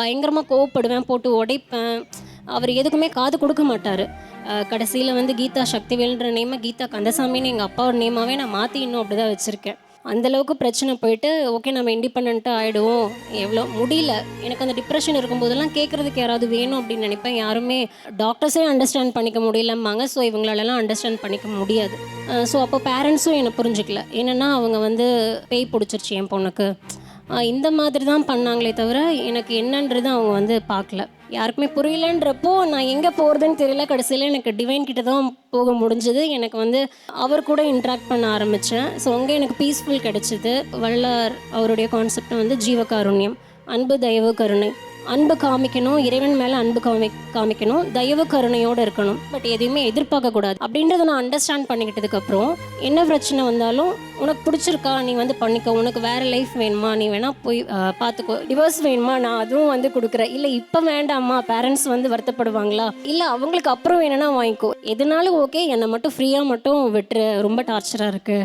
பயங்கரமாக கோவப்படுவேன், போட்டு உடைப்பேன். அவர் எதுக்குமே காது கொடுக்க மாட்டார். கடைசியில் வந்து கீதா சக்திவேல்ன்ற நேமை கீதா கந்தசாமின்னு எங்கள் அப்பாவோட நேமாவே நான் மாற்றி இன்னும் அப்படி தான் வச்சுருக்கேன். அந்தளவுக்கு பிரச்சனை போயிட்டு ஓகே நம்ம இண்டிபெண்ட்டாக ஆகிடுவோம். எவ்வளோ முடியல எனக்கு அந்த டிப்ரெஷன் இருக்கும்போதெல்லாம் கேட்குறதுக்கு யாராவது வேணும் அப்படின்னு நினைப்பேன். யாருமே டாக்டர்ஸே அண்டர்ஸ்டாண்ட் பண்ணிக்க முடியலம்பாங்க. ஸோ இவங்களாலலாம் அண்டர்ஸ்டாண்ட் பண்ணிக்க முடியாது. ஸோ அப்போ பேரண்ட்ஸும் என்னை புரிஞ்சுக்கல. என்னென்னா அவங்க வந்து பேய் பிடிச்சிருச்சு என் பொண்ணுக்கு, இந்த மாதிரி தான் பண்ணாங்களே தவிர எனக்கு என்னன்றது அவங்க வந்து பார்க்கல. யாருக்குமே புரியலன்றப்போ நான் எங்கே போகிறதுன்னு தெரியல. கடைசியில் எனக்கு டிவைன் கிட்ட தான் போக முடிஞ்சது. எனக்கு வந்து அவர் கூட இன்ட்ராக்ட் பண்ண ஆரம்பித்தேன். ஸோ அங்கே எனக்கு பீஸ்ஃபுல் கிடச்சிது. வள்ளலார் அவருடைய கான்செப்ட் வந்து ஜீவகாருண்யம், அன்பு தயவு கருணை. அன்பு காமிக்கணும், இறைவன் மேலே அன்பு காமிக்கணும், தயவு கருணையோடு இருக்கணும், பட் எதையுமே எதிர்பார்க்கக்கூடாது அப்படின்றத நான் அண்டர்ஸ்டாண்ட் பண்ணிக்கிட்டதுக்கப்புறம் என்ன பிரச்சனை வந்தாலும் உனக்கு பிடிச்சிருக்கா நீ வந்து பண்ணிக்கோ, உனக்கு வேறு லைஃப் வேணுமா நீ வேணால் போய் பார்த்துக்கோ, டிவோர்ஸ் வேணுமா நான் அதுவும் வந்து கொடுக்குறேன், இல்லை இப்போ வேண்டாம்மா பேரண்ட்ஸ் வந்து வருத்தப்படுவாங்களா, இல்லை அவங்களுக்கு அப்புறம் வேணும்னா வாங்கிக்கோ, எதுனாலும் ஓகே, என்னை மட்டும் ஃப்ரீயாக மட்டும் விட்டுரு, ரொம்ப டார்ச்சராக இருக்குது.